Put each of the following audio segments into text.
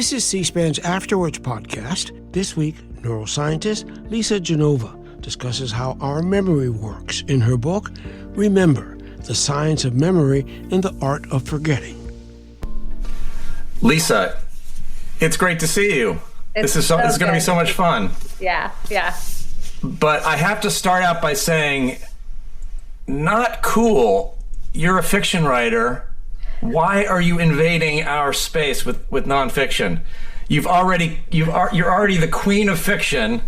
This is C-SPAN's Afterwards podcast. This week, neuroscientist Lisa Genova discusses how our memory works in her book, Remember, the Science of Memory and the Art of Forgetting. Lisa, it's great to see you. This is going to be so much fun. Yeah. But I have to start out by saying, not cool. You're a fiction writer. Why are you invading our space with nonfiction? You're already the queen of fiction.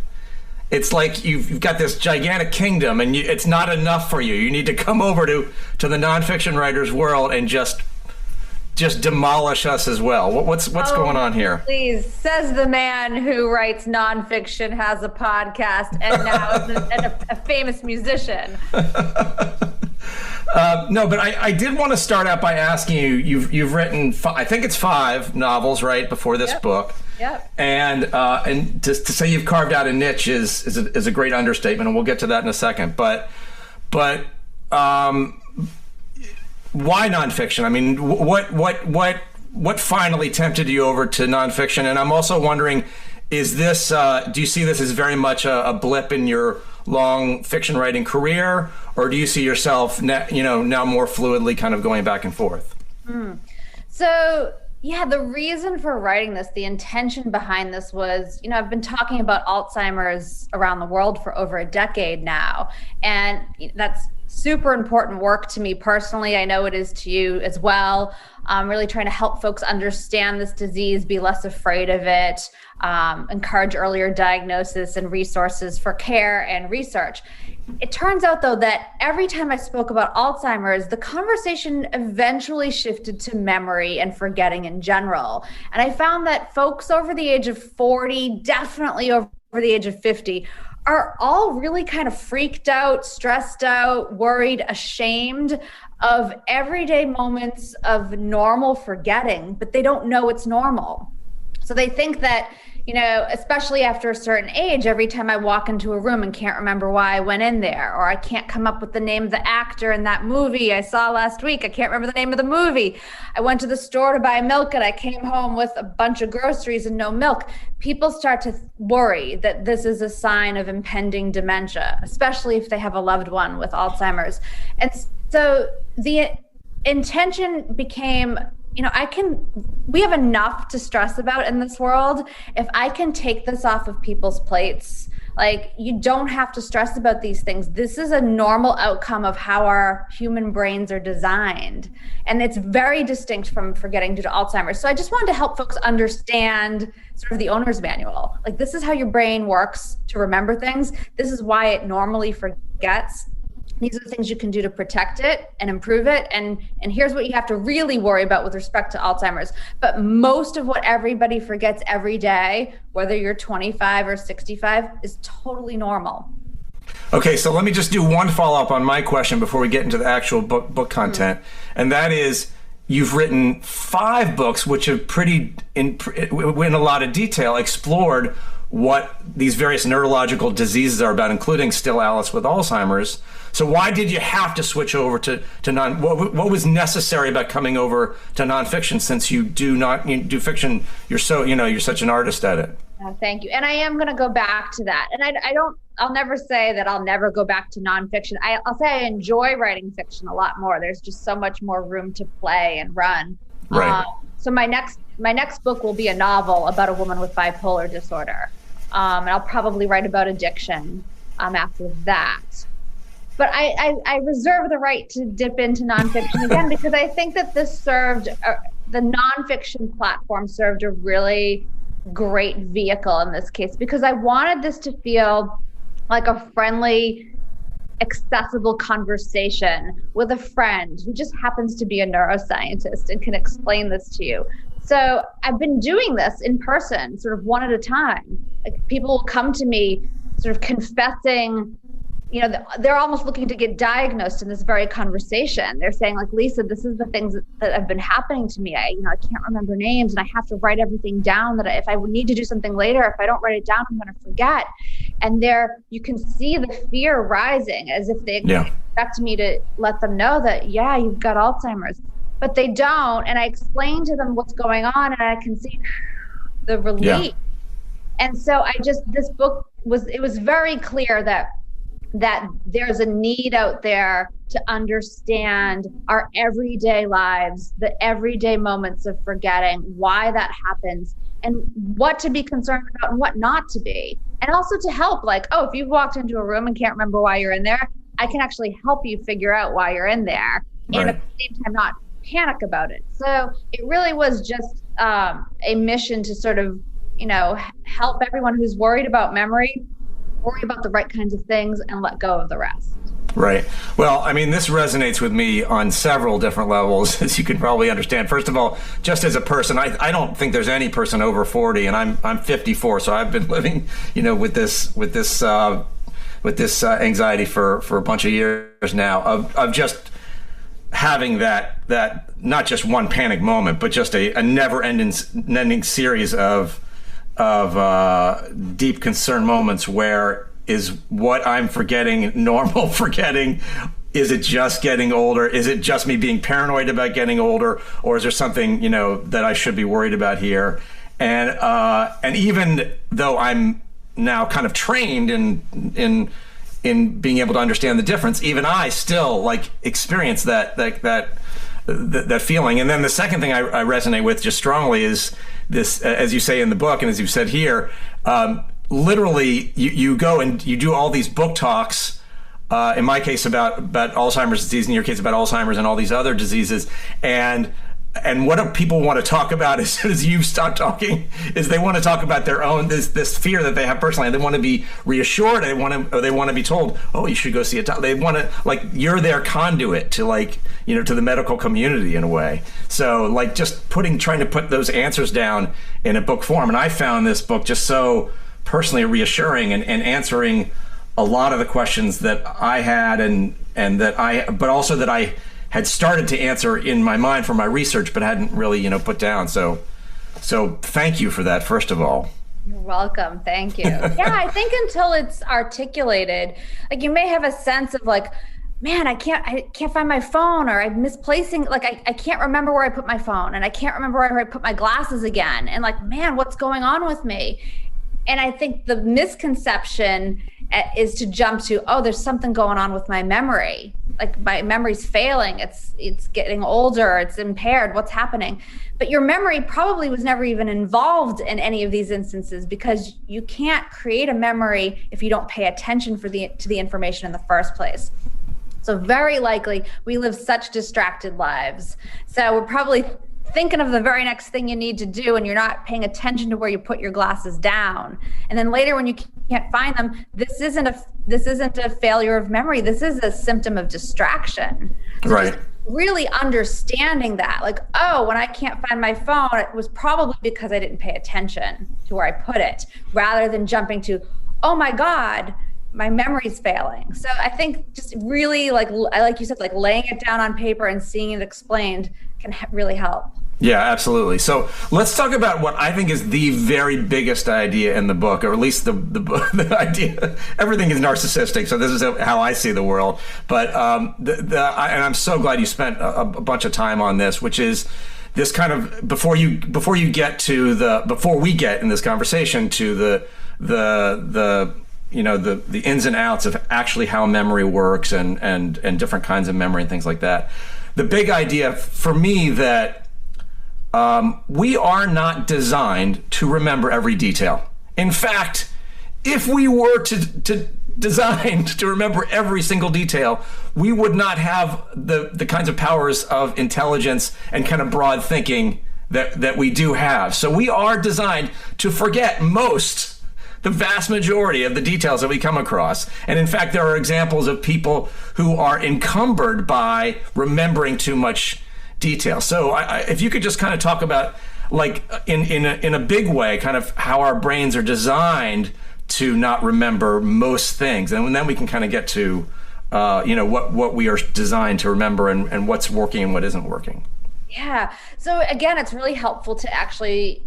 It's like you've got this gigantic kingdom, and it's not enough for you. You need to come over to the nonfiction writer's world and just demolish us as well. What's going on here? Please, says the man who writes nonfiction, has a podcast, and now is a famous musician. No, but I did want to start out by asking you. You've written, I think it's 5 novels, right, before this book. Yep. And to say you've carved out a niche is a great understatement, and we'll get to that in a second. But why nonfiction? I mean, what finally tempted you over to nonfiction? And I'm also wondering, is this do you see this as very much a blip in your long fiction writing career, or do you see yourself now more fluidly kind of going back and forth? So yeah, the reason for writing this, the intention behind this was, I've been talking about Alzheimer's around the world for over a decade now, and that's super important work to me personally. I know it is to you as well. I'm really trying to help folks understand this disease, be less afraid of it, encourage earlier diagnosis and resources for care and research. It turns out, though, that every time I spoke about Alzheimer's, the conversation eventually shifted to memory and forgetting in general. And I found that folks over the age of 40, definitely over the age of 50, are all really kind of freaked out, stressed out, worried, ashamed of everyday moments of normal forgetting, but they don't know it's normal. So they think that, especially after a certain age, every time I walk into a room and can't remember why I went in there, or I can't come up with the name of the actor in that movie I saw last week, I can't remember the name of the movie. I went to the store to buy milk and I came home with a bunch of groceries and no milk. People start to worry that this is a sign of impending dementia, especially if they have a loved one with Alzheimer's. And so the intention became, we have enough to stress about in this world. If I can take this off of people's plates, you don't have to stress about these things. This is a normal outcome of how our human brains are designed. And it's very distinct from forgetting due to Alzheimer's. So I just wanted to help folks understand sort of the owner's manual. This is how your brain works to remember things. This is why it normally forgets. These are the things you can do to protect it and improve it. And here's what you have to really worry about with respect to Alzheimer's. But most of what everybody forgets every day, whether you're 25 or 65, is totally normal. Okay, so let me just do one follow-up on my question before we get into the actual book content. And that is, you've written 5 books, which have in a lot of detail, explored what these various neurological diseases are about, including still Alice with Alzheimer's. So why did you have to switch over to what was necessary about coming over to nonfiction, since you do fiction? You're such an artist at it. Thank you. And I am going to go back to that. And I'll never say that I'll never go back to nonfiction. I'll say I enjoy writing fiction a lot more. There's just so much more room to play and run. Right. So my next book will be a novel about a woman with bipolar disorder. And I'll probably write about addiction after that. But I reserve the right to dip into nonfiction again, because I think that this the nonfiction platform served a really great vehicle in this case, because I wanted this to feel like a friendly, accessible conversation with a friend who just happens to be a neuroscientist and can explain this to you. So I've been doing this in person, sort of one at a time. People will come to me sort of confessing, they're almost looking to get diagnosed in this very conversation. They're saying, Lisa, this is the things that have been happening to me. I can't remember names, and I have to write everything down, that if I would need to do something later, if I don't write it down, I'm going to forget. And you can see the fear rising, as if they expect me to let them know that, you've got Alzheimer's. But they don't. And I explain to them what's going on, and I can see the relief. Yeah. And so this book it was very clear that there's a need out there to understand our everyday lives, the everyday moments of forgetting, why that happens, and what to be concerned about and what not to be. And also to help, like, oh, if you've walked into a room and can't remember why you're in there, I can actually help you figure out why you're in there. Right. And at the same time, not panic about it. So it really was just a mission to sort of, help everyone who's worried about memory, worry about the right kinds of things and let go of the rest. Right. Well, I mean, this resonates with me on several different levels, as you can probably understand. First of all, just as a person, I don't think there's any person over 40, and I'm 54, so I've been living, with this anxiety for a bunch of years now of just having that not just one panic moment, but just a never-ending series of deep concern moments where is what I'm forgetting normal forgetting? Is it just getting older? Is it just me being paranoid about getting older? Or is there something, that I should be worried about here? And even though I'm now kind of trained in being able to understand the difference, even I still experience that feeling. And then the second thing I resonate with just strongly is this, as you say in the book, and as you've said here, literally you go and you do all these book talks, in my case about Alzheimer's disease, in your case about Alzheimer's and all these other diseases, and what do people want to talk about as soon as you stop talking is they want to talk about their own, this fear that they have personally, and they want to be reassured, they want to be told, oh, you should go see a doctor. They want to, you're their conduit to to the medical community in a way. So just trying to put those answers down in a book form. And I found this book just so personally reassuring and answering a lot of the questions that I had but also that I had started to answer in my mind from my research, but hadn't really, put down. So thank you for that, first of all. You're welcome. Thank you. Yeah, I think until it's articulated, you may have a sense of man, I can't find my phone, or I'm misplacing, I can't remember where I put my phone, and I can't remember where I put my glasses again. And man, what's going on with me? And I think the misconception is to jump to, oh, there's something going on with my memory. My memory's failing. It's getting older. It's impaired. What's happening? But your memory probably was never even involved in any of these instances, because you can't create a memory if you don't pay attention to the information in the first place. So very likely we live such distracted lives. So we're probably thinking of the very next thing you need to do, and you're not paying attention to where you put your glasses down. And then later when you can't find them, this isn't a failure of memory. This is a symptom of distraction. So right. Really understanding that, when I can't find my phone, it was probably because I didn't pay attention to where I put it, rather than jumping to, oh my God, my memory's failing. So I think just really, like you said, laying it down on paper and seeing it explained can really help. Yeah, absolutely. So let's talk about what I think is the very biggest idea in the book, or at least the idea. Everything is narcissistic, so this is how I see the world. But and I'm so glad you spent a bunch of time on this, which is this kind of before we get in this conversation to the ins and outs of actually how memory works and different kinds of memory and things like that. The big idea for me that we are not designed to remember every detail. In fact, if we were to designed to remember every single detail, we would not have the kinds of powers of intelligence and kind of broad thinking that we do have. So we are designed to forget the vast majority of the details that we come across. And in fact, there are examples of people who are encumbered by remembering too much detail. So if you could just kind of talk about, in a big way, kind of how our brains are designed to not remember most things. And then we can kind of get to, what we are designed to remember and what's working and what isn't working. Yeah. So again, it's really helpful to actually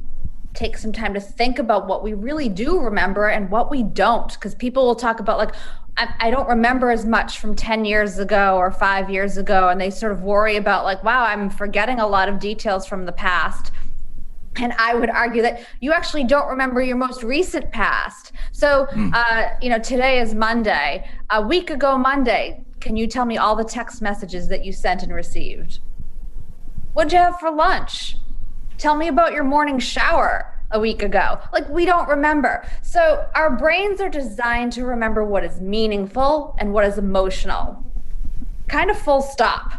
take some time to think about what we really do remember and what we don't, because people will talk about I don't remember as much from 10 years ago or 5 years ago, and they sort of worry about wow, I'm forgetting a lot of details from the past. And I would argue that you actually don't remember your most recent past. So, today is Monday. A week ago Monday, can you tell me all the text messages that you sent and received? What'd you have for lunch? Tell me about your morning shower a week ago. Like, we don't remember. So our brains are designed to remember what is meaningful and what is emotional. Kind of full stop.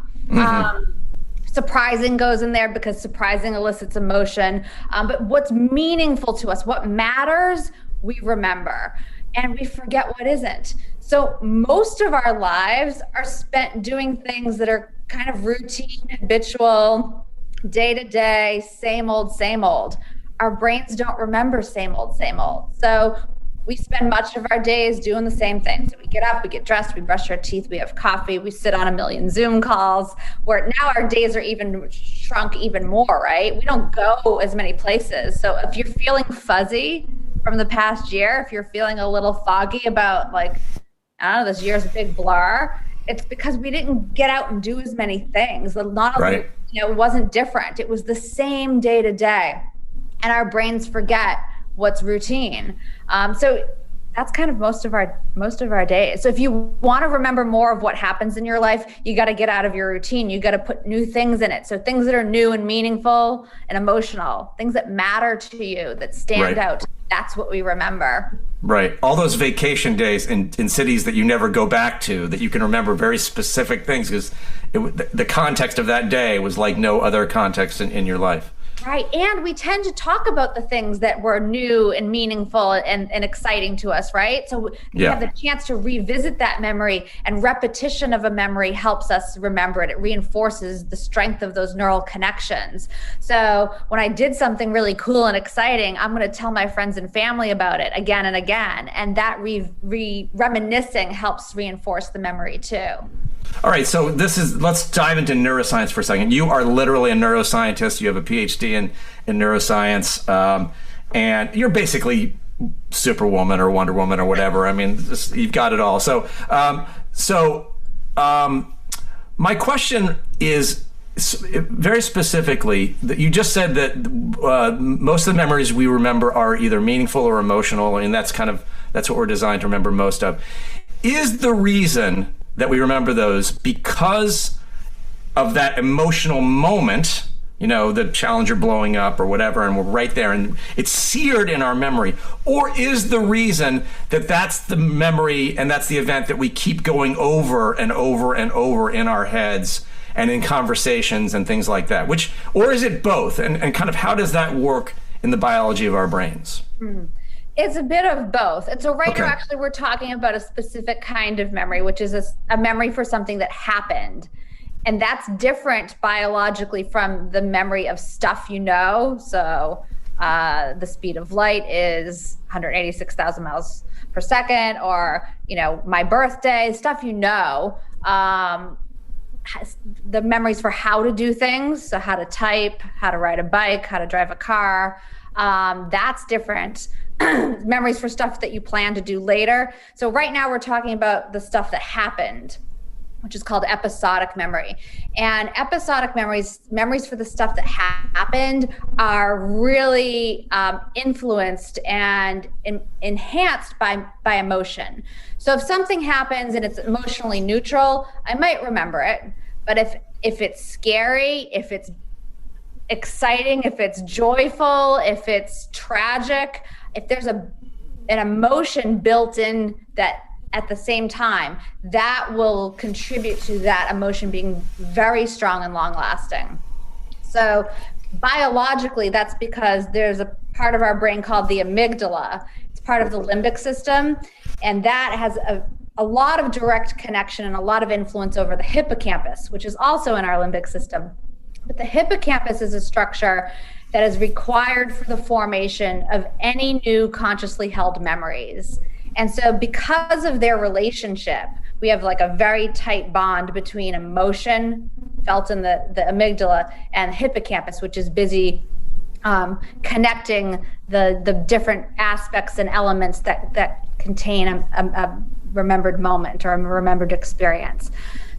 Surprising goes in there because surprising elicits emotion. But what's meaningful to us, what matters, we remember. And we forget what isn't. So most of our lives are spent doing things that are kind of routine, habitual, day to day, same old, same old. Our brains don't remember same old, same old. So we spend much of our days doing the same thing. So we get up, we get dressed, we brush our teeth, we have coffee, we sit on a million Zoom calls, where now our days are even shrunk even more, right? We don't go as many places. So if you're feeling fuzzy from the past year, if you're feeling a little foggy about, like, I don't know, this year's a big blur, it's because we didn't get out and do as many things. Right. It wasn't different. It was the same day to day. And our brains forget what's routine. So that's kind of most of our days. So if you want to remember more of what happens in your life, you got to get out of your routine. You got to put new things in it. So things that are new and meaningful and emotional, things that matter to you, that stand out. That's what we remember. Right. All those vacation days in cities that you never go back to, that you can remember very specific things because the context of that day was like no other context in your life. Right. And we tend to talk about the things that were new and meaningful and exciting to us, right? So we have the chance to revisit that memory, and repetition of a memory helps us remember it. It reinforces the strength of those neural connections. So when I did something really cool and exciting, I'm going to tell my friends and family about it again and again. And that reminiscing helps reinforce the memory too. All right, so let's dive into neuroscience for a second. You are literally a neuroscientist. You have a PhD in neuroscience, and you're basically Superwoman or Wonder Woman or whatever. I mean, you've got it all. So my question is very specifically that you just said that most of the memories we remember are either meaningful or emotional, and that's what we're designed to remember most of. Is the reason that we remember those because of that emotional moment, the Challenger blowing up or whatever, and we're right there and it's seared in our memory? Or is the reason that that's the memory and that's the event that we keep going over and over and over in our heads and in conversations and things like that? Or is it both? And kind of how does that work in the biology of our brains? It's a bit of both. And so now, actually, we're talking about a specific kind of memory, which is a memory for something that happened. And that's different biologically from the memory of stuff you know. So the speed of light is 186,000 miles per second, or, my birthday, stuff the memories for how to do things. So how to type, how to ride a bike, how to drive a car. That's different. Memories for stuff that you plan to do later. So right now we're talking about the stuff that happened, which is called episodic memory. And episodic memories for the stuff that happened, are really influenced and enhanced by emotion. So if something happens and it's emotionally neutral, I might remember it. But if it's scary, if it's exciting, if it's joyful, if it's tragic, if there's an emotion built in that at the same time, that will contribute to that emotion being very strong and long lasting. So biologically, that's because there's a part of our brain called the amygdala. It's part of the limbic system, and that has a lot of direct connection and a lot of influence over the hippocampus, which is also in our limbic system. But the hippocampus is a structure that is required for the formation of any new consciously held memories. And so because of their relationship, we have like a very tight bond between emotion felt in the amygdala and hippocampus, which is busy connecting the different aspects and elements that contain a remembered moment or a remembered experience.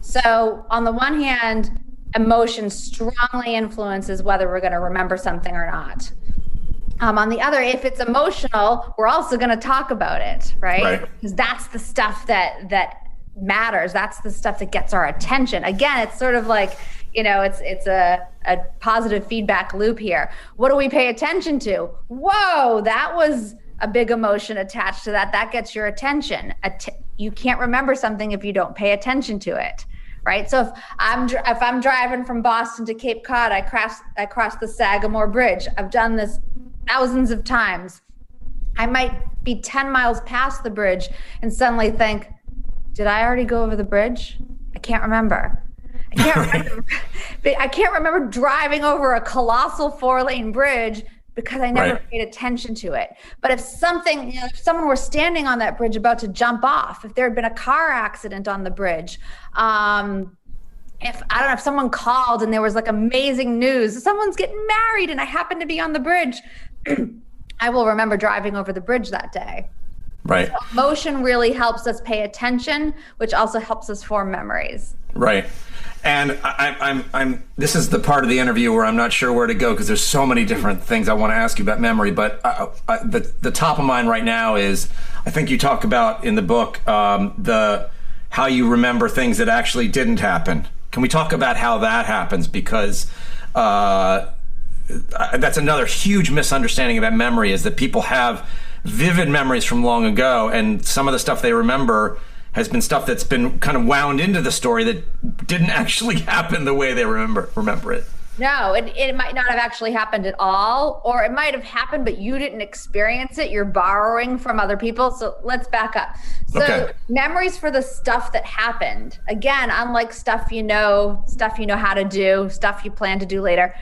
So on the one hand, emotion strongly influences whether we're going to remember something or not. On the other, if it's emotional, we're also going to talk about it, right? Because that's the stuff that matters. That's the stuff that gets our attention. Again, it's sort of like, it's a positive feedback loop here. What do we pay attention to? Whoa, that was a big emotion attached to that. That gets your attention. You can't remember something if you don't pay attention to it, right? So if I'm driving from Boston to Cape Cod, I cross the Sagamore Bridge. I've done this thousands of times. I might be 10 miles past the bridge and suddenly think, did I already go over the bridge? I can't remember. I can't remember driving over a colossal 4-lane bridge because I never paid attention to it. But if someone were standing on that bridge about to jump off, if there had been a car accident on the bridge, if someone called and there was like amazing news, someone's getting married and I happen to be on the bridge, I will remember driving over the bridge that day. Right. So emotion really helps us pay attention, which also helps us form memories. Right. And I'm this is the part of the interview where I'm not sure where to go because there's so many different things I want to ask you about memory. But the top of mind right now is, I think you talk about in the book, how you remember things that actually didn't happen. Can we talk about how that happens? Because that's another huge misunderstanding about memory, is that people have vivid memories from long ago, and some of the stuff they remember has been stuff that's been kind of wound into the story that didn't actually happen the way they remember it. No, it might not have actually happened at all, or it might have happened, but you didn't experience it. You're borrowing from other people. So let's back up. So memories for the stuff that happened, again, unlike stuff you know how to do, stuff you plan to do later,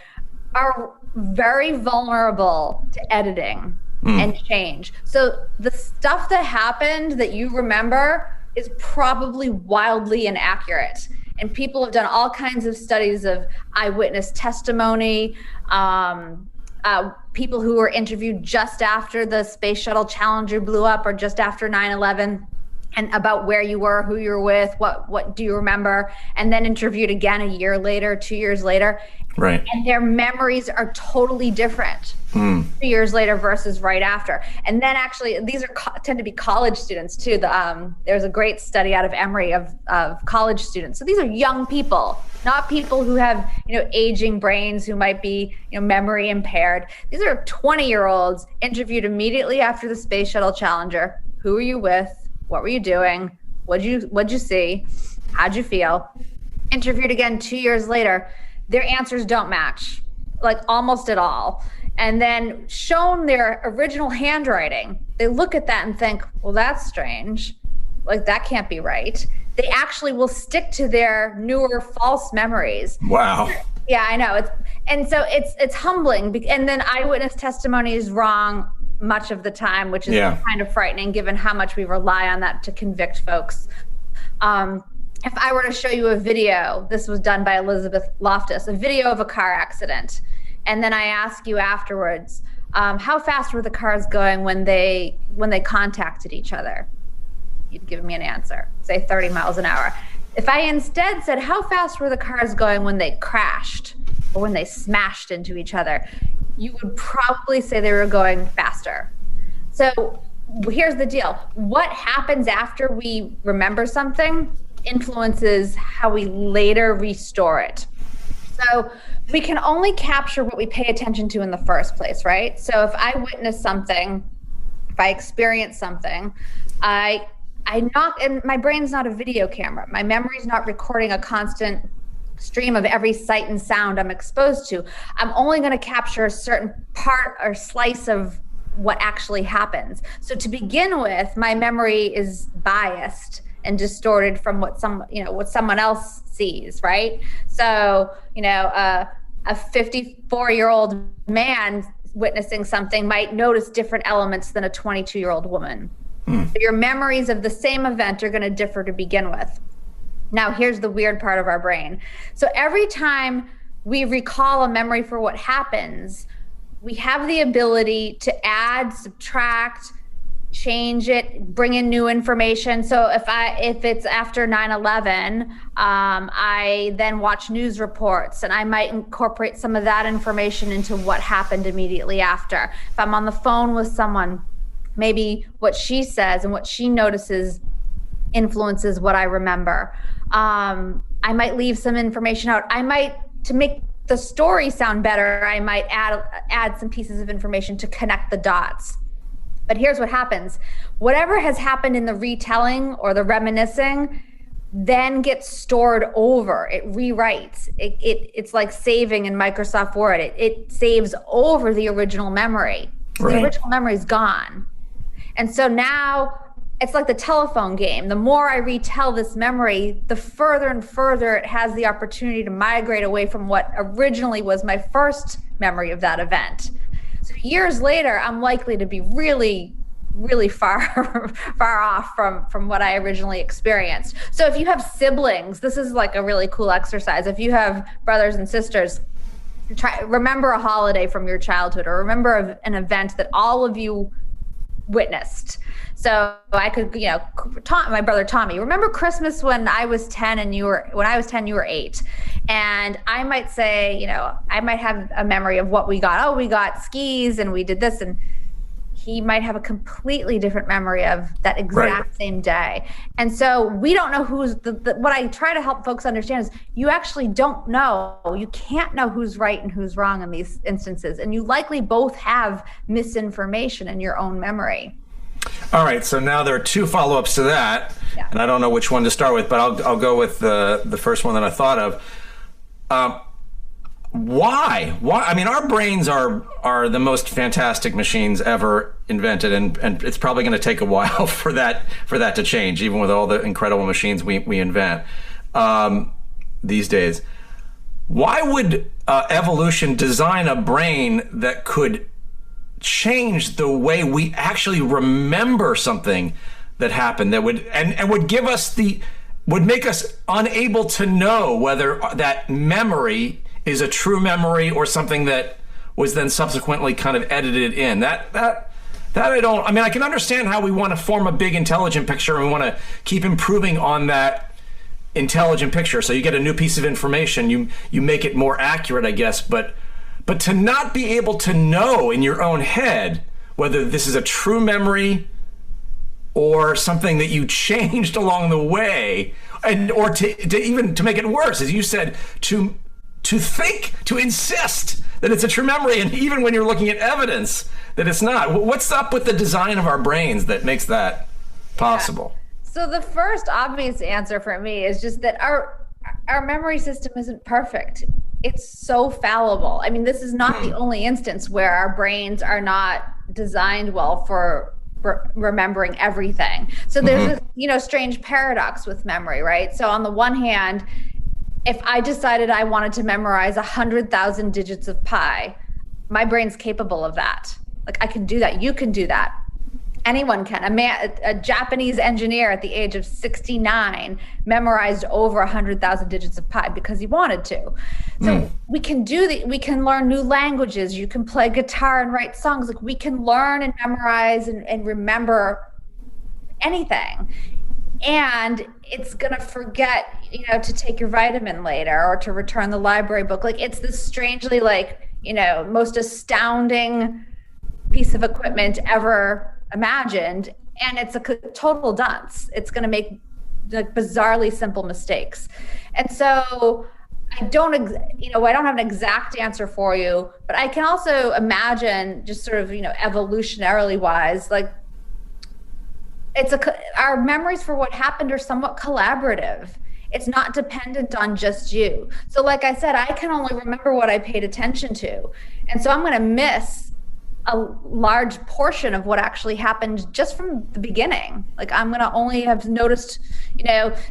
are very vulnerable to editing and change. So the stuff that happened that you remember is probably wildly inaccurate. And people have done all kinds of studies of eyewitness testimony, people who were interviewed just after the Space Shuttle Challenger blew up or just after 9/11, and about where you were, who you were with, what do you remember, and then interviewed again a year later, 2 years later. Right. And their memories are totally different 2 years later versus right after. And then actually, these tend to be college students too. There's a great study out of Emory of college students. So these are young people, not people who have aging brains, who might be memory impaired. These are 20-year-olds interviewed immediately after the Space Shuttle Challenger. Who were you with? What were you doing? What'd you see? How'd you feel? Interviewed again 2 years later. Their answers don't match, like almost at all. And then shown their original handwriting, they look at that and think, well, that's strange. Like, that can't be right. They actually will stick to their newer false memories. Wow. Yeah, I know. It's humbling. And then eyewitness testimony is wrong much of the time, which is kind of frightening given how much we rely on that to convict folks. If I were to show you a video, this was done by Elizabeth Loftus, a video of a car accident, and then I ask you afterwards, how fast were the cars going when they contacted each other? You'd give me an answer, say 30 miles an hour. If I instead said, how fast were the cars going when they crashed or when they smashed into each other, you would probably say they were going faster. So here's the deal. What happens after we remember something influences how we later restore it. So we can only capture what we pay attention to in the first place, right? So if I witness something, if I experience something, and my brain's not a video camera. My memory's not recording a constant stream of every sight and sound I'm exposed to. I'm only going to capture a certain part or slice of what actually happens. So to begin with, my memory is biased and distorted from what someone else sees, right? So, a 54-year-old man witnessing something might notice different elements than a 22-year-old woman. So your memories of the same event are going to differ to begin with. Now, here's the weird part of our brain. So every time we recall a memory for what happens, we have the ability to add, subtract, change it, bring in new information. So if it's after 9/11, I then watch news reports, and I might incorporate some of that information into what happened immediately after. If I'm on the phone with someone, maybe what she says and what she notices influences what I remember. I might leave some information out. I might, to make the story sound better, I might add some pieces of information to connect the dots. But here's what happens. Whatever has happened in the retelling or the reminiscing then gets stored over. It rewrites. It's like saving in Microsoft Word. It saves over the original memory. So Right. The original memory is gone. And so now it's like the telephone game. The more I retell this memory, the further and further it has the opportunity to migrate away from what originally was my first memory of that event. So years later, I'm likely to be really, really far off from what I originally experienced. So if you have siblings, this is like a really cool exercise. If you have brothers and sisters, remember a holiday from your childhood, or remember an event that all of you witnessed. So I could, my brother Tommy, remember Christmas when I was 10 and you were 8. And I might say, I might have a memory of what we got. Oh, we got skis and we did this. And he might have a completely different memory of that exact same day. And so we don't know who's what I try to help folks understand is you actually don't know. You can't know who's right and who's wrong in these instances. And you likely both have misinformation in your own memory. All right, so now there are two follow-ups to that, and I don't know which one to start with, but I'll go with the first one that I thought of. Why? I mean, our brains are the most fantastic machines ever invented, and it's probably going to take a while for that to change, even with all the incredible machines we invent these days. Why would evolution design a brain that could change the way we actually remember something that happened, that would and would give us would make us unable to know whether that memory is a true memory or something that was then subsequently kind of edited in? That I can understand how we want to form a big intelligent picture and we want to keep improving on that intelligent picture. So you get a new piece of information, you make it more accurate, I guess, but to not be able to know in your own head whether this is a true memory or something that you changed along the way, or to even to make it worse, as you said, to insist that it's a true memory, and even when you're looking at evidence that it's not. What's up with the design of our brains that makes that possible? Yeah. So the first obvious answer for me is just that our memory system isn't perfect. It's so fallible. I mean, this is not the only instance where our brains are not designed well for remembering everything. So there's a strange paradox with memory, right? So on the one hand, if I decided I wanted to memorize 100,000 digits of pi, my brain's capable of that. Like, I can do that. You can do that. Anyone can. A Japanese engineer at the age of 69 memorized over 100,000 digits of pi because he wanted to. So we can do that. We can learn new languages. You can play guitar and write songs. Like, we can learn and memorize and remember anything. And it's gonna forget, to take your vitamin later or to return the library book. Like, it's this strangely, most astounding piece of equipment ever imagined, and it's a total dunce. It's going to make bizarrely simple mistakes. And so I don't have an exact answer for you, but I can also imagine, just sort of, evolutionarily wise, like, our memories for what happened are somewhat collaborative. It's not dependent on just you. So like I said, I can only remember what I paid attention to. And so I'm going to miss a large portion of what actually happened just from the beginning. Like, I'm going to only have noticed,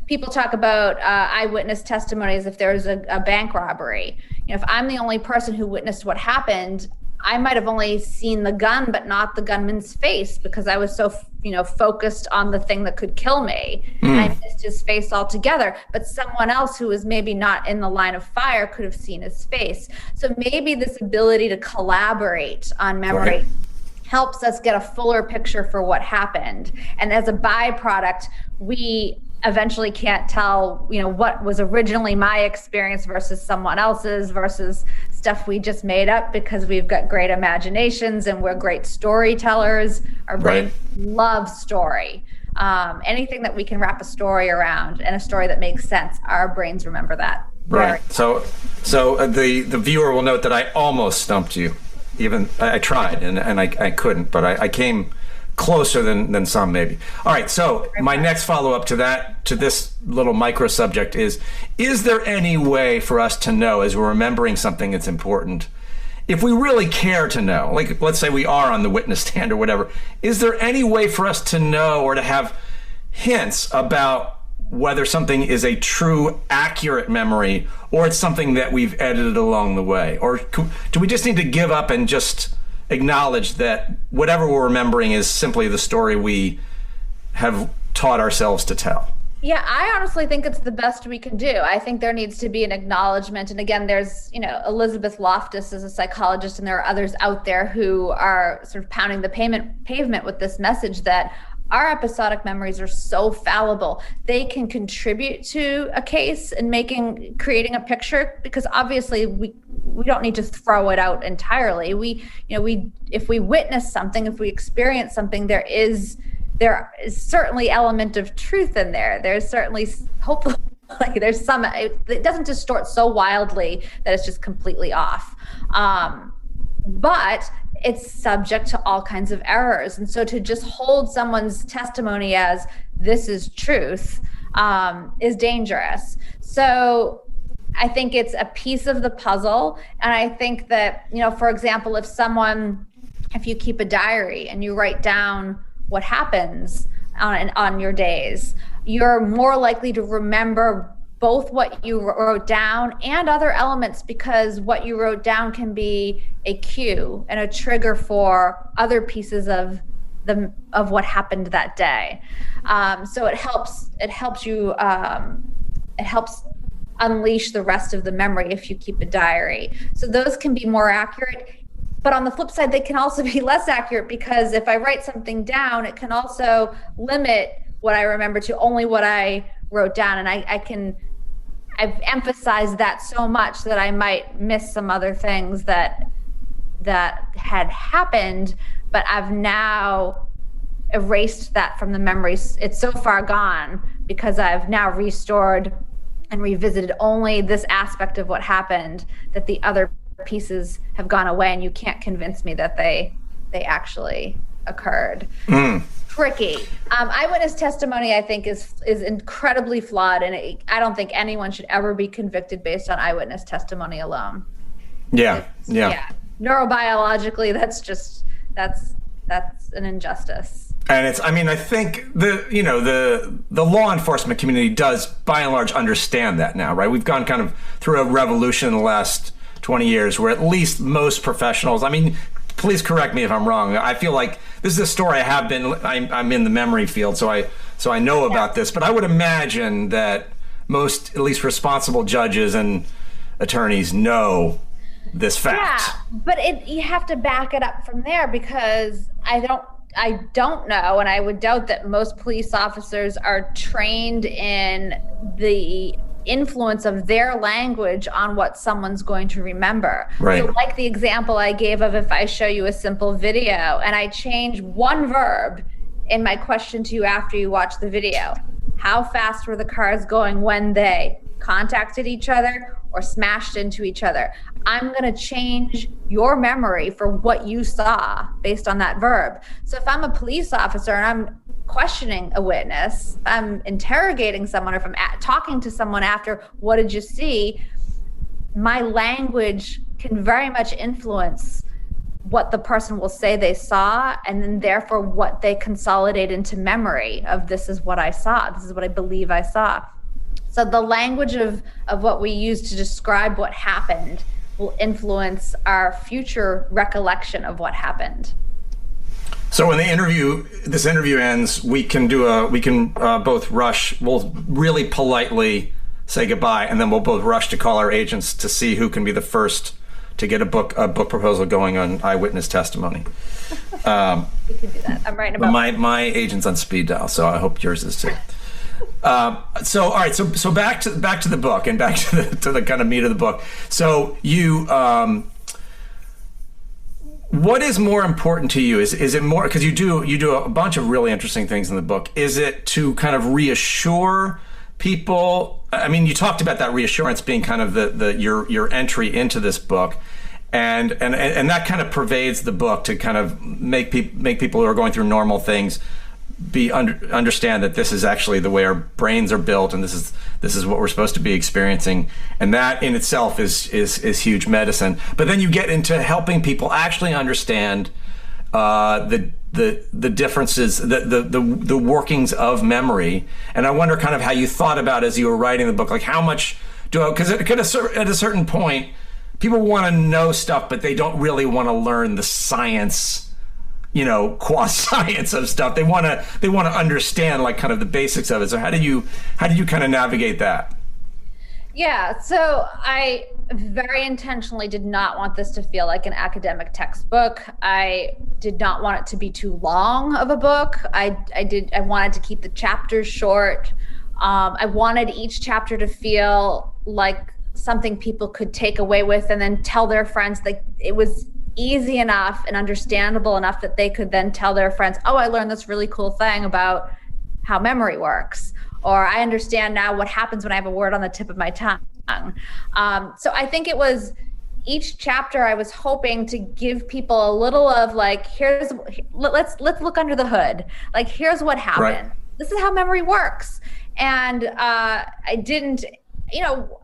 people talk about eyewitness testimonies if there's a bank robbery. If I'm the only person who witnessed what happened, I might have only seen the gun, but not the gunman's face, because I was so, focused on the thing that could kill me. I missed his face altogether. But someone else who was maybe not in the line of fire could have seen his face. So maybe this ability to collaborate on memory helps us get a fuller picture for what happened. And as a byproduct, we eventually can't tell, what was originally my experience versus someone else's versus stuff we just made up, because we've got great imaginations and we're great storytellers. Our brains love story. Anything that we can wrap a story around and a story that makes sense, our brains remember that. Right. So the viewer will note that I almost stumped you. Even I tried and I couldn't, but I came closer than some maybe. All right. So my next follow up to this little micro subject is there any way for us to know, as we're remembering something that's important, if we really care to know, like let's say we are on the witness stand or whatever, is there any way for us to know or to have hints about whether something is a true, accurate memory, or it's something that we've edited along the way? Or do we just need to give up and just acknowledge that whatever we're remembering is simply the story we have taught ourselves to tell? Yeah, I honestly think it's the best we can do. I think there needs to be an acknowledgement. And again, there's, Elizabeth Loftus is a psychologist, and there are others out there who are sort of pounding the pavement with this message that our episodic memories are so fallible. They can contribute to a case and creating a picture, because obviously we don't need to throw it out entirely. If we witness something, if we experience something, there is certainly element of truth in there. There's certainly, hopefully, there's some, it doesn't distort so wildly that it's just completely off. But it's subject to all kinds of errors. And so to just hold someone's testimony as this is truth is dangerous. So I think it's a piece of the puzzle. And I think that, for example, if you keep a diary and you write down what happens on your days, you're more likely to remember both what you wrote down and other elements, because what you wrote down can be a cue and a trigger for other pieces of what happened that day. So it helps unleash the rest of the memory if you keep a diary. So those can be more accurate. But on the flip side, they can also be less accurate, because if I write something down, it can also limit what I remember to only what I wrote down. And I've emphasized that so much that I might miss some other things that had happened, but I've now erased that from the memories. It's so far gone because I've now restored and revisited only this aspect of what happened, that the other pieces have gone away, and you can't convince me that they actually occurred. Tricky. Eyewitness testimony, I think, is incredibly flawed, and I don't think anyone should ever be convicted based on eyewitness testimony alone. Yeah. Neurobiologically, that's an injustice. And I think the law enforcement community does by and large understand that now, right? We've gone kind of through a revolution in the last 20 years where at least most professionals, please correct me if I'm wrong. I feel like this is a story I'm in the memory field, so I know about this, but I would imagine that most, at least responsible judges and attorneys, know this fact. Yeah, but you have to back it up from there, because I don't know, and I would doubt that most police officers are trained in the influence of their language on what someone's going to remember. Right. So like the example I gave of, if I show you a simple video and I change one verb in my question to you after you watch the video, how fast were the cars going when they contacted each other or smashed into each other? I'm going to change your memory for what you saw based on that verb. So if I'm a police officer and I'm questioning a witness, I'm interrogating someone, or if I'm talking to someone after, what did you see? My language can very much influence what the person will say they saw, and then therefore what they consolidate into memory of, this is what I saw, this is what I believe I saw. So the language of what we use to describe what happened will influence our future recollection of what happened. So when this interview ends, we can both rush. We'll really politely say goodbye, and then we'll both rush to call our agents to see who can be the first to get a book proposal going on eyewitness testimony. You can do that. I'm writing about my agent's on speed dial, so I hope yours is too. So all right, so back to the book and back to the kind of meat of the book. So you, what is more important to you? Is it more, because you do a bunch of really interesting things in the book? Is it to kind of reassure people? I mean, you talked about that reassurance being kind of your entry into this book, and that kind of pervades the book to kind of make people who are going through normal things understand that this is actually the way our brains are built, and this is what we're supposed to be experiencing, and that in itself is huge medicine. But then you get into helping people actually understand the differences, the workings of memory. And I wonder kind of how you thought about as you were writing the book, like how much because at a certain point people want to know stuff, but they don't really want to learn the science, qua-science of stuff. They want to understand like kind of the basics of it. So how did you kind of navigate that? Yeah, so I very intentionally did not want this to feel like an academic textbook. I did not want it to be too long of a book. I wanted to keep the chapters short. I wanted each chapter to feel like something people could take away with and then tell their friends. Like it was easy enough and understandable enough that they could then tell their friends, oh, I learned this really cool thing about how memory works, or I understand now what happens when I have a word on the tip of my tongue. So I think it was each chapter I was hoping to give people a little of like, let's look under the hood. Like, here's what happened. Right. This is how memory works. And I didn't,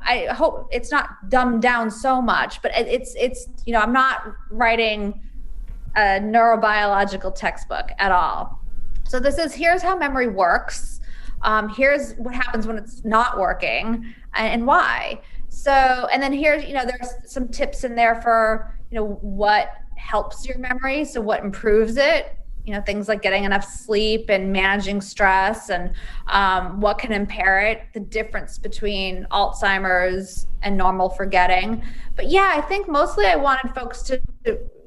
I hope it's not dumbed down so much, but it's I'm not writing a neurobiological textbook at all. So here's how memory works. Here's what happens when it's not working and why. So, and then here's, there's some tips in there for, what helps your memory. So what improves it, things like getting enough sleep and managing stress and what can impair it, the difference between Alzheimer's and normal forgetting. But yeah, I think mostly I wanted folks to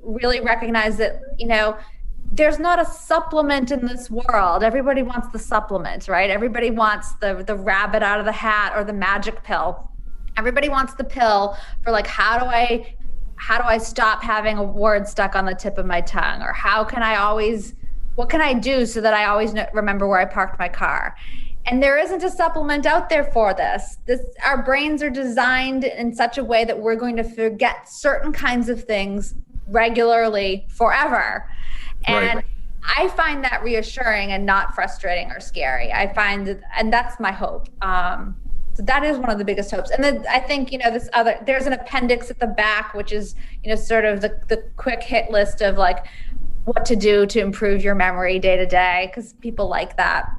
really recognize that, there's not a supplement in this world. Everybody wants the supplement, right? Everybody wants the rabbit out of the hat or the magic pill. Everybody wants the pill for like, how do I stop having a word stuck on the tip of my tongue? Or what can I do so that I always remember where I parked my car? And there isn't a supplement out there for this. Our brains are designed in such a way that we're going to forget certain kinds of things regularly forever. And right. I find that reassuring and not frustrating or scary. And that's my hope. So that is one of the biggest hopes. And then I think, there's an appendix at the back, which is, sort of the quick hit list of like what to do to improve your memory day to day, because people like that.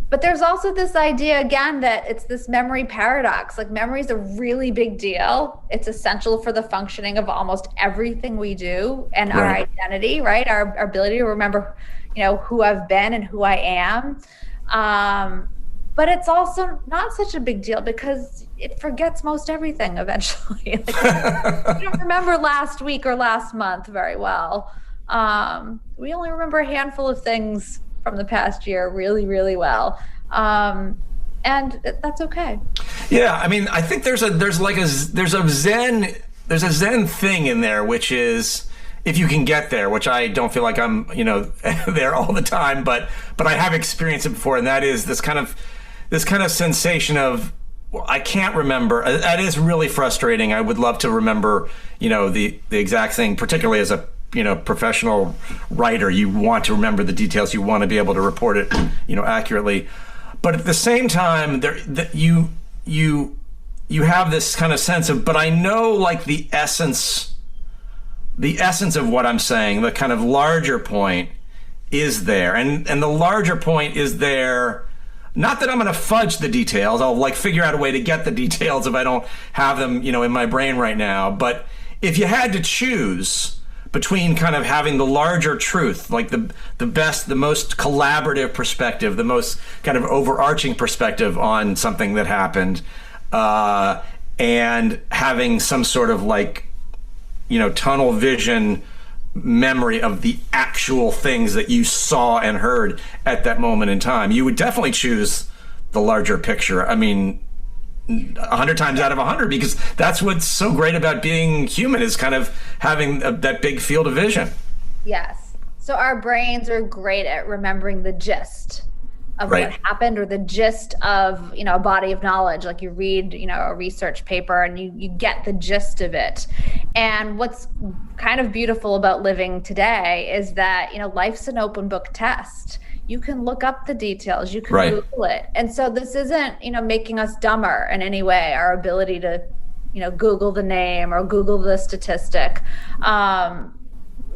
But there's also this idea, again, that it's this memory paradox. Like, memory is a really big deal. It's essential for the functioning of almost everything we do and right. Our identity, right? Our ability to remember, who I've been and who I am. But it's also not such a big deal because it forgets most everything eventually. Like, we don't remember last week or last month very well. We only remember a handful of things from the past year really, really well. And that's okay. Yeah, I mean, I think there's a Zen thing in there, which is, if you can get there, which I don't feel like I'm, there all the time, but I have experienced it before, and that is this kind of sensation of, well, I can't remember. That is really frustrating. I would love to remember, the exact thing, particularly as a professional writer. You want to remember the details. You want to be able to report it, accurately. But at the same time, you have this kind of sense of, but I know like the essence of what I'm saying, the kind of larger point is there. And the larger point is there. Not that I'm going to fudge the details. I'll like figure out a way to get the details if I don't have them, in my brain right now. But if you had to choose between kind of having the larger truth, like the best, the most collaborative perspective, the most kind of overarching perspective on something that happened, and having some sort of like, tunnel vision memory of the actual things that you saw and heard at that moment in time. You would definitely choose the larger picture. I mean, 100 times out of 100, because that's what's so great about being human, is kind of having that big field of vision. Yes. So our brains are great at remembering the gist of what happened, or the gist of, a body of knowledge. Like you read, a research paper and you get the gist of it. And what's kind of beautiful about living today is that, life's an open book test. You can look up the details, you can Google it. And so this isn't, making us dumber in any way, our ability to, Google the name or Google the statistic.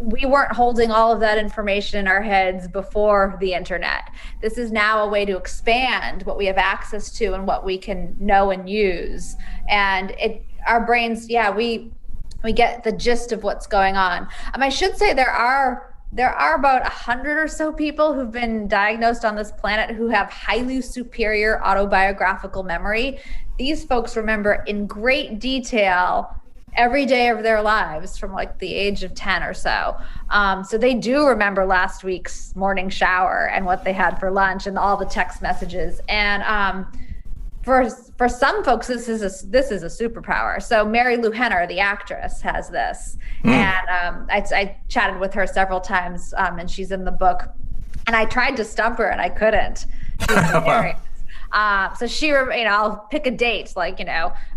We weren't holding all of that information in our heads before the internet. This is now a way to expand what we have access to and what we can know and use. And our brains, we get the gist of what's going on. I should say there are about 100 or so people who've been diagnosed on this planet who have highly superior autobiographical memory. These folks remember in great detail every day of their lives from like the age of 10 or so. So they do remember last week's morning shower and what they had for lunch and all the text messages. And for some folks, this is a superpower. So Mary Lou Henner, the actress, has this. And I chatted with her several times, and she's in the book. And I tried to stump her, and I couldn't. So she, I'll pick a date, like,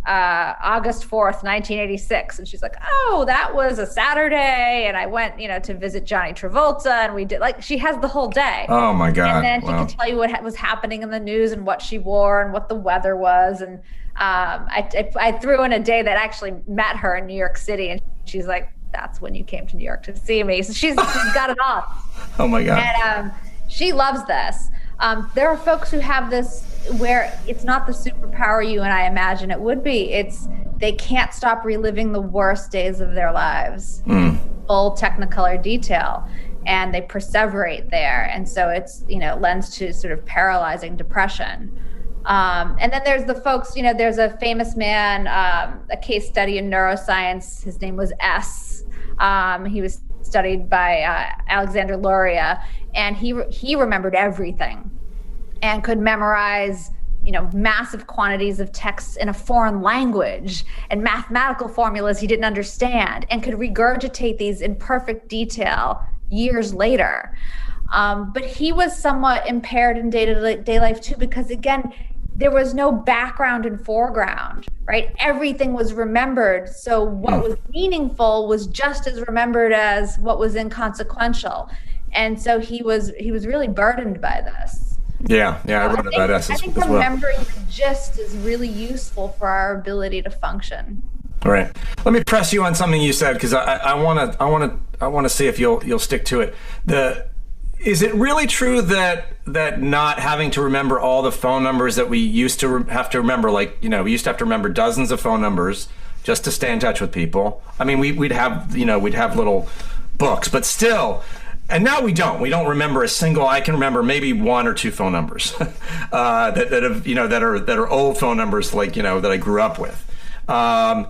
August 4th, 1986. And she's like, oh, that was a Saturday. And I went, to visit Johnny Travolta, and we did, like, she has the whole day. Oh my God. And then she can tell you what was happening in the news and what she wore and what the weather was. And I threw in a day that actually met her in New York City. And she's like, that's when you came to New York to see me. So she's got it all. Oh my God. And she loves this. There are folks who have this where it's not the superpower you and I imagine it would be. It's they can't stop reliving the worst days of their lives, full technicolor detail, and they perseverate there. And so it's, lends to sort of paralyzing depression. And then there's the folks, there's a famous man, a case study in neuroscience. His name was S. He was studied by Alexander Luria, and he remembered everything and could memorize, massive quantities of texts in a foreign language and mathematical formulas he didn't understand, and could regurgitate these in perfect detail years later. But he was somewhat impaired in day-to-day life too, because again, there was no background and foreground, right? Everything was remembered. So what was meaningful was just as remembered as what was inconsequential. And so he was really burdened by this. Yeah, I wrote about S as well. I think remembering the gist is really useful for our ability to function. All right. Let me press you on something you said, because I want to see if you'll stick to it. Is it really true that not having to remember all the phone numbers that we used to have to remember, like, we used to have to remember dozens of phone numbers just to stay in touch with people? I mean, we'd have little books, but still. And now we don't remember a single. I can remember maybe one or two phone numbers that are old phone numbers, like, that I grew up with. And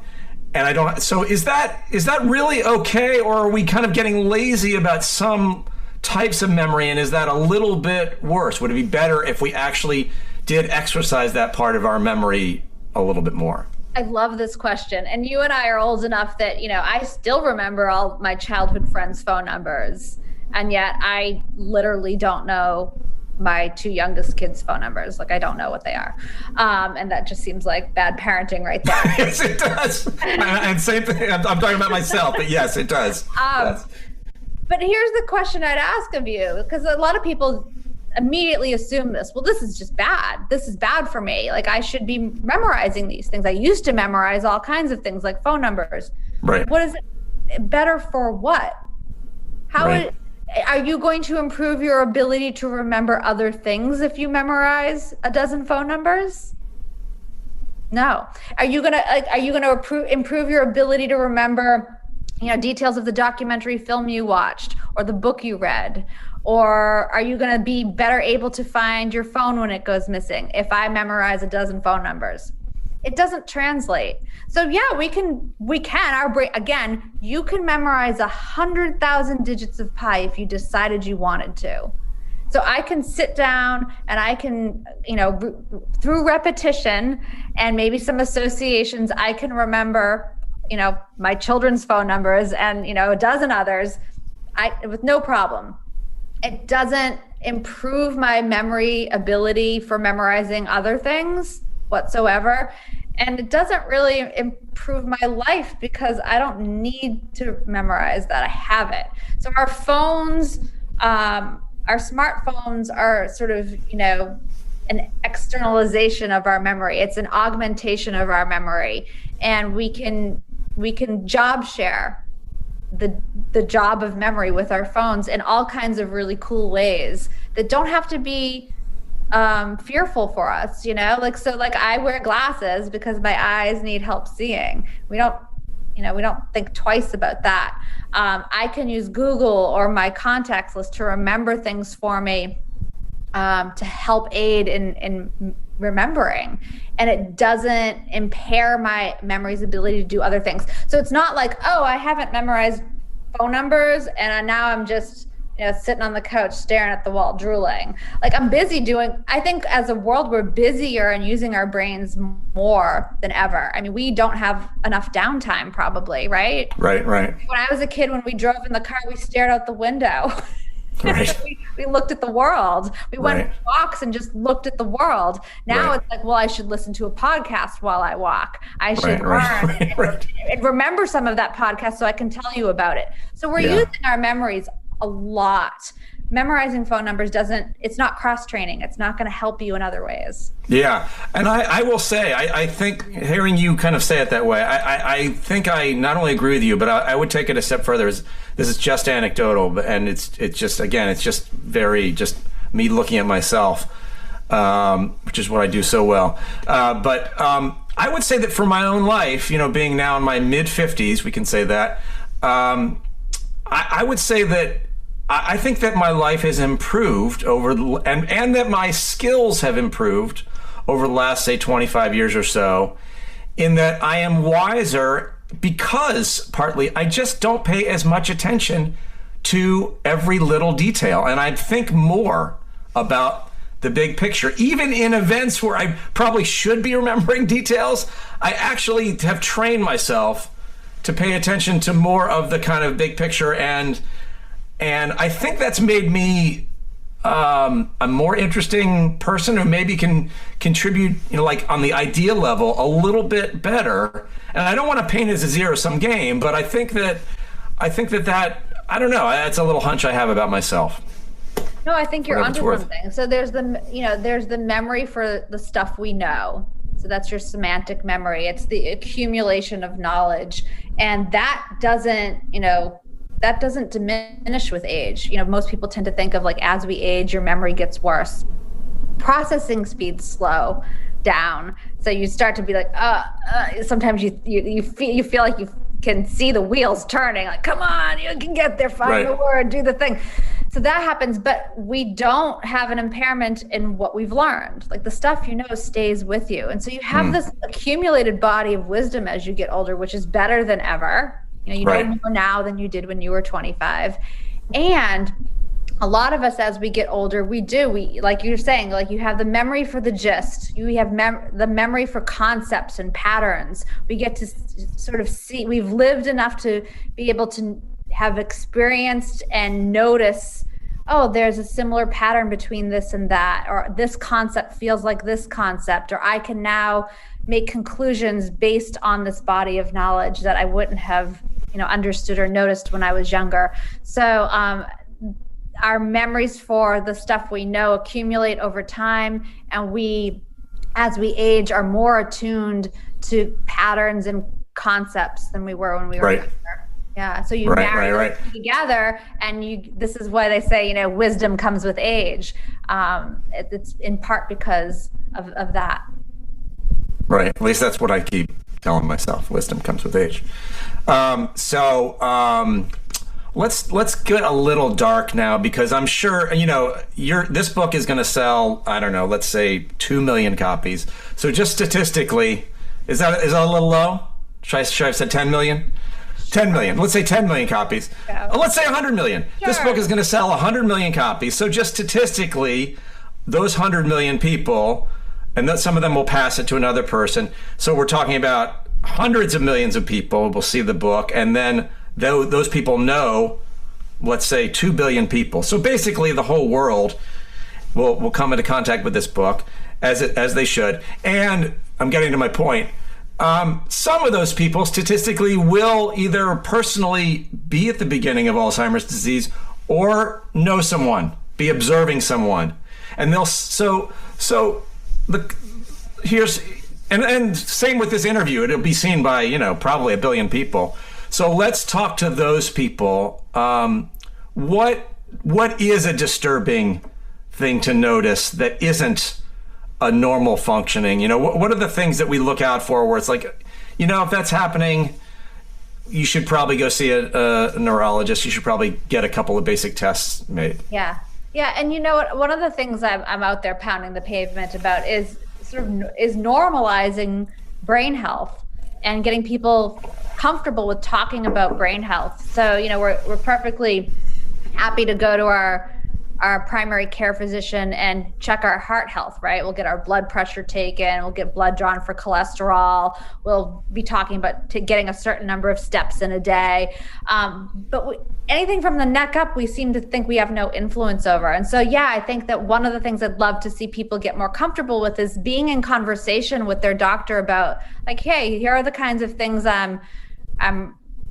I don't. So is that really okay, or are we kind of getting lazy about some types of memory? And is that a little bit worse? Would it be better if we actually did exercise that part of our memory a little bit more? I love this question. And you and I are old enough that, I still remember all my childhood friends' phone numbers. And yet I literally don't know my two youngest kids' phone numbers. Like, I don't know what they are. And that just seems like bad parenting right there. Yes, it does. And same thing. I'm talking about myself, but yes, it does. Yes. But here's the question I'd ask of you, because a lot of people immediately assume this. Well, this is just bad. This is bad for me. Like, I should be memorizing these things. I used to memorize all kinds of things like phone numbers. Right. What is it better for? What? How right. Are you going to improve your ability to remember other things if you memorize a dozen phone numbers? No. Are you gonna improve your ability to remember, details of the documentary film you watched or the book you read? Or are you going to be better able to find your phone when it goes missing if I memorize a dozen phone numbers? it doesn't translate. So yeah, we can, our brain, again, you can memorize 100,000 digits of pi if you decided you wanted to. So I can sit down and I can, through repetition and maybe some associations, I can remember, my children's phone numbers and, a dozen others, with no problem. It doesn't improve my memory ability for memorizing other things whatsoever. And it doesn't really improve my life because I don't need to memorize that. I have it. So our phones, our smartphones are sort of, an externalization of our memory. It's an augmentation of our memory. And we can job share the job of memory with our phones in all kinds of really cool ways that don't have to be fearful for us, like I wear glasses because my eyes need help seeing. We don't think twice about that. I can use Google or my contacts list to remember things for me, to help aid in remembering, and it doesn't impair my memory's ability to do other things. So it's not like, oh, I haven't memorized phone numbers and now I'm just sitting on the couch staring at the wall drooling. Like I'm busy I think as a world we're busier and using our brains more than ever. I mean, we don't have enough downtime probably, right? Right. When I was a kid, when we drove in the car, we stared out the window. Right. we looked at the world. We went for walks and just looked at the world. Now it's like, well, I should listen to a podcast while I walk. I should learn and remember some of that podcast so I can tell you about it. So we're using our memories a lot. Memorizing phone numbers it's not cross-training. It's not going to help you in other ways. Yeah. And I will say, I think hearing you kind of say it that way, I think I not only agree with you, but I would take it a step further. This is just anecdotal, and it's just very just me looking at myself, which is what I do so well. But I would say that for my own life, being now in my mid-50s, we can say that, I would say that I think that my life has improved and that my skills have improved over the last, say, 25 years or so, in that I am wiser because partly I just don't pay as much attention to every little detail. And I think more about the big picture. Even in events where I probably should be remembering details, I actually have trained myself to pay attention to more of the kind of big picture, and I think that's made me a more interesting person who maybe can contribute, like on the idea level, a little bit better. And I don't want to paint it as a zero-sum game, but I think that I don't know, that's a little hunch I have about myself. No, I think you're onto something. So there's the memory for the stuff we know. So that's your semantic memory. It's the accumulation of knowledge, and that doesn't diminish with age. Most people tend to think of like as we age, your memory gets worse. Processing speeds slow down, so you start to be like, sometimes you feel like you can see the wheels turning. Like, come on, you can get there. Find the word, do the thing. So that happens, but we don't have an impairment in what we've learned. Like the stuff stays with you, and so you have this accumulated body of wisdom as you get older, which is better than ever. You know more now than you did when you were 25. And a lot of us, as we get older, we like you're saying, like you have the memory for the gist. You have the memory for concepts and patterns. We get to sort of see, we've lived enough to be able to have experienced and notice, oh, there's a similar pattern between this and that, or this concept feels like this concept, or I can now make conclusions based on this body of knowledge that I wouldn't have understood or noticed when I was younger. So our memories for the stuff we know accumulate over time, and we, as we age, are more attuned to patterns and concepts than we were when we were younger. Yeah, so you marry them together, and this is why they say, wisdom comes with age. It's in part because of that. Right, at least that's what I keep telling myself. Wisdom comes with age. Let's get a little dark now, because I'm sure, this book is going to sell, I don't know, let's say 2 million copies. So just statistically, Is that a little low? Should I have said 10 million? 10 million. Let's say 10 million copies. Yeah. Let's say 100 million. Sure. This book is going to sell 100 million copies. So just statistically, those 100 million people, and that some of them will pass it to another person. So we're talking about hundreds of millions of people will see the book, and then those people know, let's say 2 billion people. So basically the whole world will come into contact with this book, as they should. And I'm getting to my point. Some of those people statistically will either personally be at the beginning of Alzheimer's disease or know someone, be observing someone. And they'll, and same with this interview, it'll be seen by, probably 1 billion people. So let's talk to those people. What is a disturbing thing to notice that isn't a normal functioning? What are the things that we look out for where it's like, if that's happening, you should probably go see a neurologist. You should probably get a couple of basic tests made. Yeah. And you know what? One of the things I'm out there pounding the pavement about is normalizing brain health and getting people comfortable with talking about brain health. So, we're perfectly happy to go to our primary care physician and check our heart health, right? We'll get our blood pressure taken. We'll get blood drawn for cholesterol. We'll be talking about getting a certain number of steps in a day. But anything from the neck up, we seem to think we have no influence over. And so, I think that one of the things I'd love to see people get more comfortable with is being in conversation with their doctor about, like, hey, here are the kinds of things I'm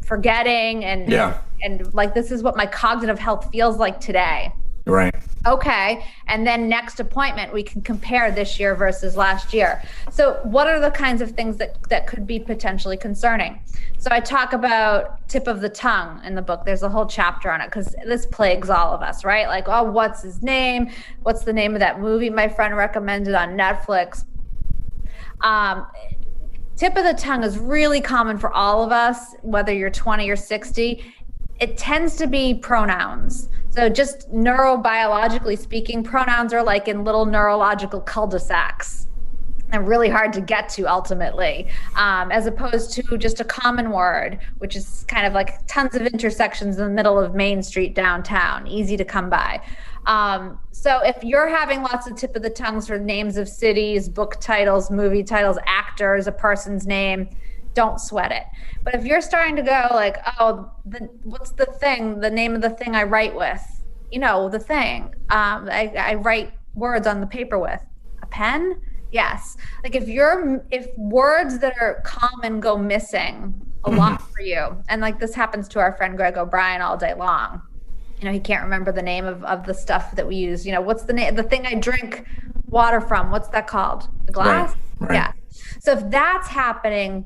forgetting, and like, this is what my cognitive health feels like today. Right. Okay. And then next appointment, we can compare this year versus last year. So what are the kinds of things that could be potentially concerning? So I talk about tip of the tongue in the book. There's a whole chapter on it because this plagues all of us, right? Like, oh, what's his name? What's the name of that movie my friend recommended on Netflix? Tip of the tongue is really common for all of us, whether you're 20 or 60. It tends to be pronouns. So just neurobiologically speaking, pronouns are like in little neurological cul-de-sacs and really hard to get to ultimately, as opposed to just a common word, which is kind of like tons of intersections in the middle of Main Street downtown, easy to come by. So if you're having lots of tip of the tongues for names of cities, book titles, movie titles, actors, a person's name, don't sweat it. But if you're starting to go like, oh, what's the thing, the name of the thing I write with? The thing I write words on the paper with. A pen? Yes. Like if words that are common go missing a lot for you, and like this happens to our friend Greg O'Brien all day long. He can't remember the name of the stuff that we use. What's the name, the thing I drink water from? What's that called? The glass? Right. Yeah. So if that's happening,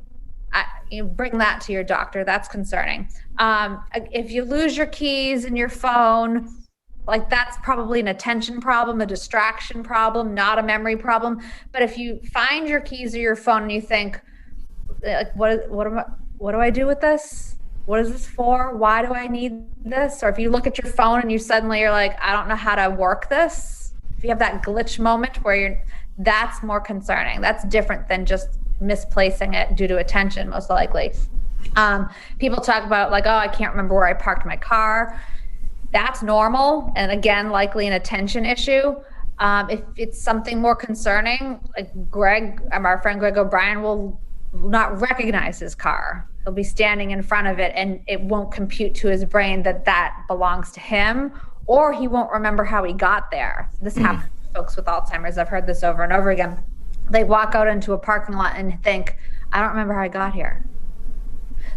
bring that to your doctor. That's concerning. If you lose your keys and your phone, like that's probably an attention problem, a distraction problem, not a memory problem. But if you find your keys or your phone and you think, like, what do I do with this? What is this for? Why do I need this? Or if you look at your phone and you suddenly are like, I don't know how to work this. If you have that glitch moment where that's more concerning. That's different than just misplacing it due to attention, most likely. People talk about like, oh, I can't remember where I parked my car. That's normal. And again, likely an attention issue. If it's something more concerning, like our friend Greg O'Brien will not recognize his car. He'll be standing in front of it and it won't compute to his brain that belongs to him, or he won't remember how he got there. This happens to folks with Alzheimer's. I've heard this over and over again. They walk out into a parking lot and think, I don't remember how I got here.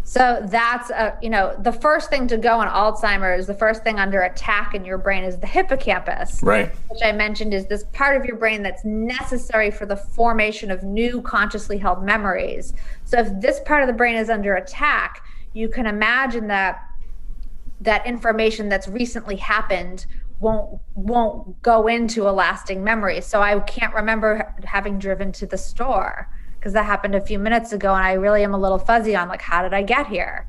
So that's, the first thing to go in Alzheimer's, the first thing under attack in your brain is the hippocampus, right? Which I mentioned is this part of your brain that's necessary for the formation of new consciously held memories. So if this part of the brain is under attack, you can imagine that information that's recently happened won't go into a lasting memory. So I can't remember having driven to the store because that happened a few minutes ago and I really am a little fuzzy on like, how did I get here?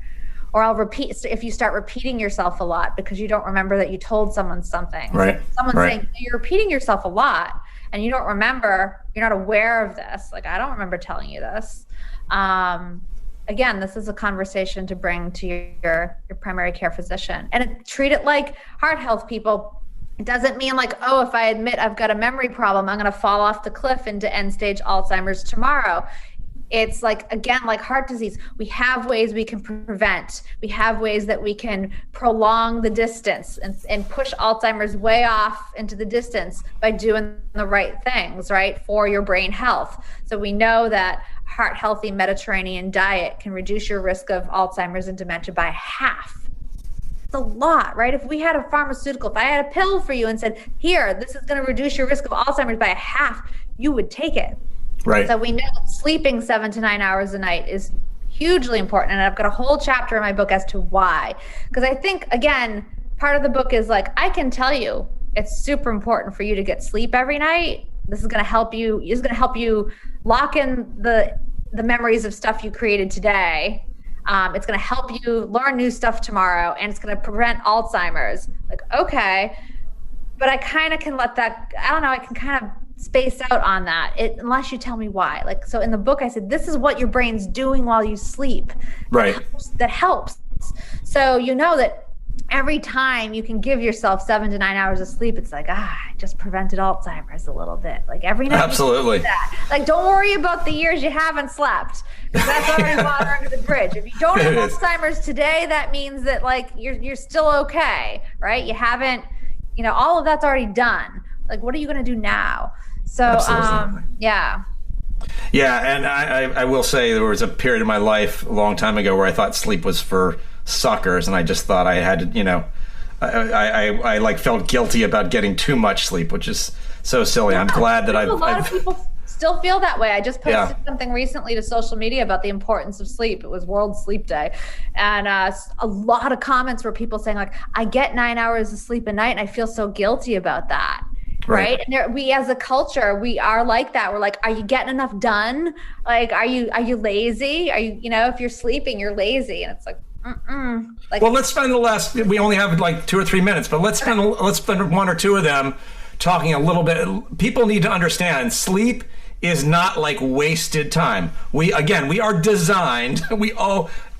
Or I'll repeat, if you start repeating yourself a lot because you don't remember that you told someone something. Right. Someone's saying, you're repeating yourself a lot. and you don't remember, you're not aware of this. Like, I don't remember telling you this. Again, this is a conversation to bring to your primary care physician, and treat it like heart health people. It doesn't mean like, oh, if I admit I've got a memory problem, I'm going to fall off the cliff into end stage Alzheimer's tomorrow. It's like, again, like heart disease, we have ways we can prevent. We have ways that we can prolong the distance and push Alzheimer's way off into the distance by doing the right things, right, for your brain health. So we know that heart healthy Mediterranean diet can reduce your risk of Alzheimer's and dementia by half. It's a lot, right? If we had a pharmaceutical, if I had a pill for you and said, here, this is going to reduce your risk of Alzheimer's by a half, you would take it. Right. So we know sleeping 7 to 9 hours a night is hugely important. And I've got a whole chapter in my book as to why. Because I think, again, part of the book is like, I can tell you it's super important for you to get sleep every night. This is going to help you. It's going to help you lock in the memories of stuff you created today. It's going to help you learn new stuff tomorrow, and it's going to prevent Alzheimer's. Like, okay, but I kind of can let that, I don't know, I can kind of space out on that unless you tell me why. Like, so in the book I said, this is what your brain's doing while you sleep. Right. That helps. So you know that every time you can give yourself 7 to 9 hours of sleep, it's like, I just prevented Alzheimer's a little bit. Like every night. Absolutely. You do that. Like, don't worry about the years you haven't slept, because that's already water under the bridge. If you don't have Alzheimer's today, that means that like you're still okay, right? You haven't, all of that's already done. Like, what are you going to do now? So, yeah. Yeah, and I will say there was a period in my life a long time ago where I thought sleep was for suckers, and I just thought I had to, I like felt guilty about getting too much sleep, which is so silly. Yeah, I'm glad that a lot of people still feel that way. I just posted something recently to social media about the importance of sleep. It was World Sleep Day, and a lot of comments were people saying like, I get 9 hours of sleep a night and I feel so guilty about that. Right. And we as a culture, we are like that. We're like, are you getting enough done? Like, are you lazy? Are you, if you're sleeping, you're lazy. And it's like, Like, well, let's spend we only have like 2 or 3 minutes, but let's spend 1 or 2 of them talking a little bit. People need to understand sleep is not like wasted time. We are designed,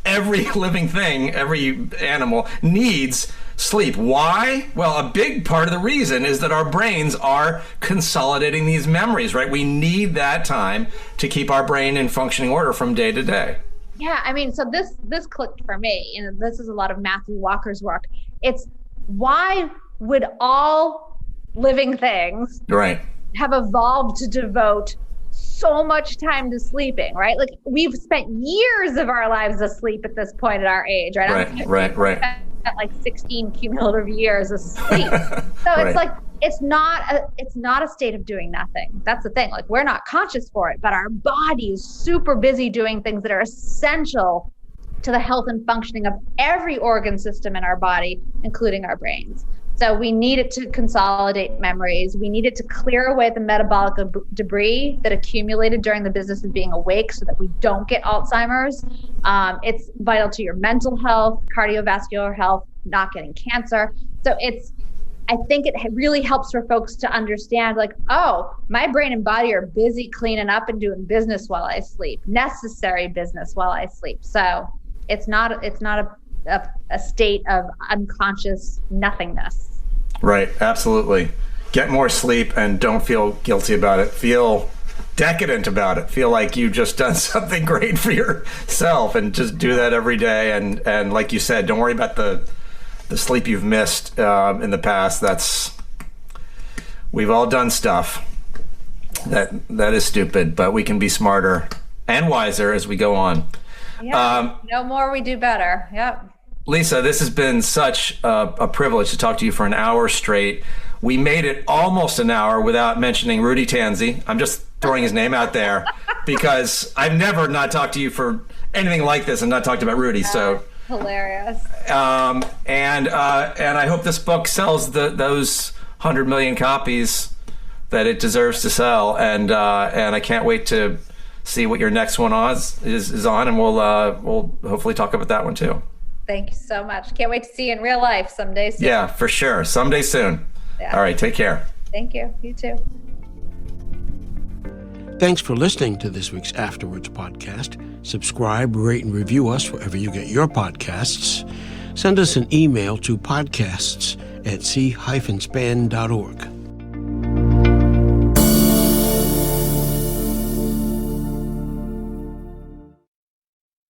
every living thing, every animal needs sleep. Why? Well, a big part of the reason is that our brains are consolidating these memories, right? We need that time to keep our brain in functioning order from day to day. Yeah, I mean, so this clicked for me, and this is a lot of Matthew Walker's work. It's why would all living things have evolved to devote so much time to sleeping, right? Like, we've spent years of our lives asleep at this point at our age, right? Right. At like 16 cumulative years asleep. So it's like, it's not a state of doing nothing. That's the thing. Like, we're not conscious for it, but our body is super busy doing things that are essential to the health and functioning of every organ system in our body, including our brains. So we need it to consolidate memories. We need it to clear away the metabolic debris that accumulated during the business of being awake so that we don't get Alzheimer's. It's vital to your mental health, cardiovascular health, not getting cancer. So I think it really helps for folks to understand, like, oh, my brain and body are busy cleaning up and doing business while I sleep, necessary business while I sleep. So it's not a state of unconscious nothingness. Right, absolutely. Get more sleep and don't feel guilty about it. Feel decadent about it. Feel like you've just done something great for yourself, and just do that every day. And like you said, don't worry about the sleep you've missed in the past. We've all done stuff that is stupid, but we can be smarter and wiser as we go on. Yeah, no more, we do better. Yep. Lisa, this has been such a privilege to talk to you for an hour straight. We made it almost an hour without mentioning Rudy Tanzi. I'm just throwing his name out there because I've never not talked to you for anything like this and not talked about Rudy. So hilarious. And I hope this book sells those 100 million copies that it deserves to sell. And I can't wait to see what your next one is on, and we'll hopefully talk about that one too. Thank you so much. Can't wait to see you in real life someday soon. Yeah, for sure. Someday soon. Yeah. All right, take care. Thank you. You too. Thanks for listening to this week's Afterwards podcast. Subscribe, rate, and review us wherever you get your podcasts. Send us an email to podcasts@c-span.org.